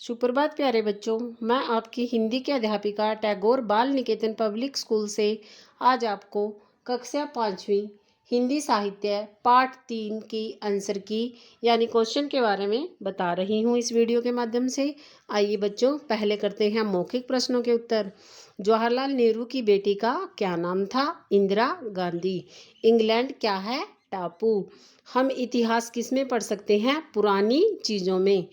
सुप्रभात प्यारे बच्चों। मैं आपकी हिंदी की अध्यापिका टैगोर बाल निकेतन पब्लिक स्कूल से आज आपको कक्षा 5वीं हिंदी साहित्य पाठ 3 की आंसर की यानी क्वेश्चन के बारे में बता रही हूँ इस वीडियो के माध्यम से। आइए बच्चों, पहले करते हैं मौखिक प्रश्नों के उत्तर। जवाहरलाल नेहरू की बेटी का क्या नाम था? इंदिरा गांधी। इंग्लैंड क्या है? टापू। हम इतिहास किस में पढ़ सकते हैं? पुरानी चीज़ों में।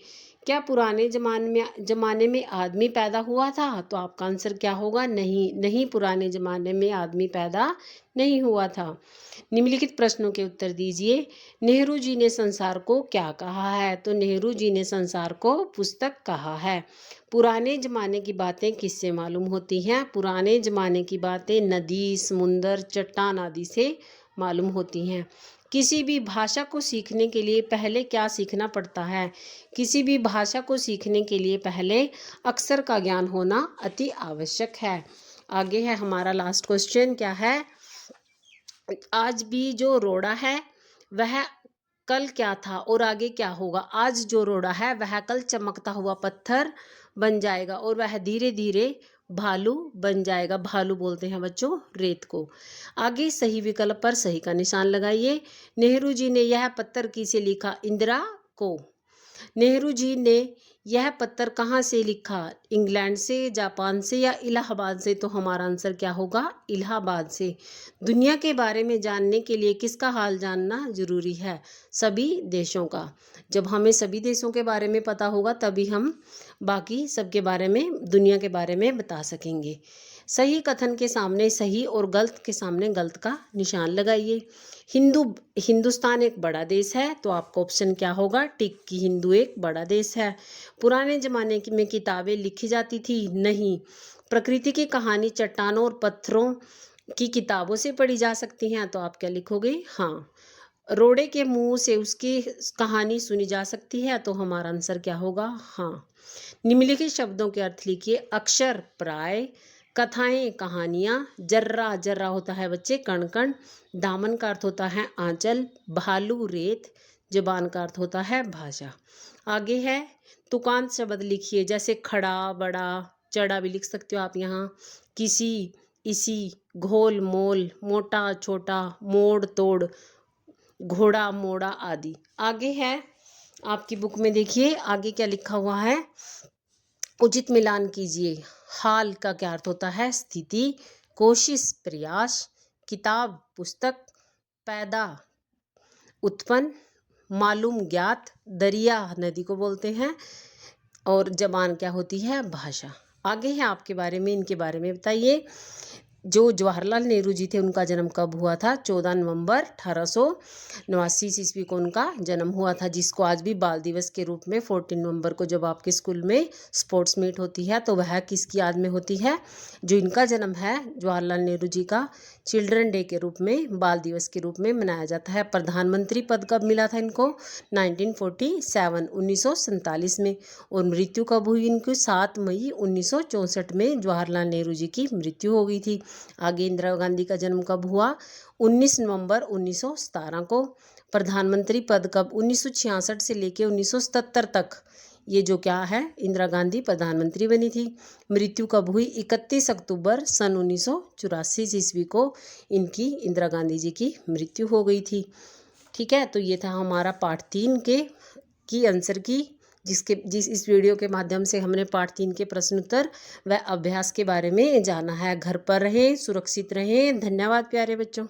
क्या पुराने जमाने में आदमी पैदा हुआ था? तो आपका आंसर क्या होगा? नहीं, पुराने जमाने में आदमी पैदा नहीं हुआ था। निम्नलिखित प्रश्नों के उत्तर दीजिए। नेहरू जी ने संसार को क्या कहा है? तो नेहरू जी ने संसार को पुस्तक कहा है। पुराने जमाने की बातें किससे मालूम होती हैं? पुराने जमाने की बातें नदी, समुंदर, चट्टान आदि से मालूम होती हैं। किसी भी भाषा को सीखने के लिए पहले क्या सीखना पड़ता है? किसी भी भाषा को सीखने के लिए पहले अक्षर का ज्ञान होना अति आवश्यक है। आगे है हमारा लास्ट क्वेश्चन, क्या है? आज भी जो रोड़ा है वह कल क्या था और आगे क्या होगा? आज जो रोड़ा है वह कल चमकता हुआ पत्थर बन जाएगा और वह धीरे धीरे भालू बन जाएगा। भालू बोलते हैं बच्चों रेत को। आगे सही विकल्प पर सही का निशान लगाइए। नेहरू जी ने यह पत्र किसे लिखा? इंदिरा को। नेहरू जी ने यह पत्र कहाँ से लिखा? इंग्लैंड से, जापान से या इलाहाबाद से? तो हमारा आंसर क्या होगा? इलाहाबाद से। दुनिया के बारे में जानने के लिए किसका हाल जानना जरूरी है? सभी देशों का। जब हमें सभी देशों के बारे में पता होगा तभी हम बाकी सबके बारे में, दुनिया के बारे में बता सकेंगे। सही कथन के सामने सही और गलत के सामने गलत का निशान लगाइए। हिंदुस्तान एक बड़ा देश है, तो आपका ऑप्शन क्या होगा? टिक की हिंदू एक बड़ा देश है। पुराने जमाने में किताबें लिखी जाती थी? नहीं। प्रकृति की कहानी चट्टानों और पत्थरों की किताबों से पढ़ी जा सकती हैं? तो आप क्या लिखोगे? हाँ। रोड़े के मुंह से उसकी कहानी सुनी जा सकती है? तो हमारा आंसर क्या होगा? हाँ। निम्नलिखित शब्दों के अर्थ लिखिए। अक्षर प्राय, कथाएं कहानियाँ, जर्रा, जर्रा होता है बच्चे कण कण, दामन का अर्थ होता है आंचल, भालू रेत, जबान का अर्थ होता है भाषा। आगे है तुकांत शब्द लिखिए, जैसे खड़ा, बड़ा, चढ़ा भी लिख सकते हो आप यहाँ। किसी, इसी, घोल मोल, मोटा छोटा, मोड़ तोड़, घोड़ा मोड़ा आदि। आगे है आपकी बुक में, देखिए आगे क्या लिखा हुआ है। उचित मिलान कीजिए। हाल का क्या अर्थ होता है? स्थिति, कोशिश प्रयास, किताब पुस्तक, पैदा उत्पन्न, मालूम ज्ञात, दरिया नदी को बोलते हैं, और जबान क्या होती है? भाषा। आगे है आपके बारे में, इनके बारे में बताइए। जो जवाहरलाल नेहरू जी थे उनका जन्म कब हुआ था? 14 नवंबर 1889 ईस्वी को उनका जन्म हुआ था, जिसको आज भी बाल दिवस के रूप में 14 नवंबर को जब आपके स्कूल में स्पोर्ट्स मीट होती है तो वह किसकी याद में होती है? जो इनका जन्म है जवाहरलाल नेहरू जी का, चिल्ड्रन डे के रूप में, बाल दिवस के रूप में मनाया जाता है। प्रधानमंत्री पद कब मिला था इनको? 1947 में। और मृत्यु कब हुई इनकी? 7 मई 1964 में जवाहरलाल नेहरू जी की मृत्यु हो गई थी। आगे इंदिरा गांधी का जन्म कब हुआ? 19 नवंबर 1917 को। प्रधानमंत्री पद कब? 1966 से लेकर 1977 तक ये जो क्या है, इंदिरा गांधी प्रधानमंत्री बनी थी। मृत्यु कब हुई? 31 अक्टूबर सन 1984 ईस्वी को इनकी, इंदिरा गांधी जी की मृत्यु हो गई थी। ठीक है, तो ये था हमारा पार्ट 3 की आंसर की, इस वीडियो के माध्यम से हमने पाठ 3 के प्रश्न उत्तर व अभ्यास के बारे में जाना है। घर पर रहें, सुरक्षित रहें। धन्यवाद प्यारे बच्चों।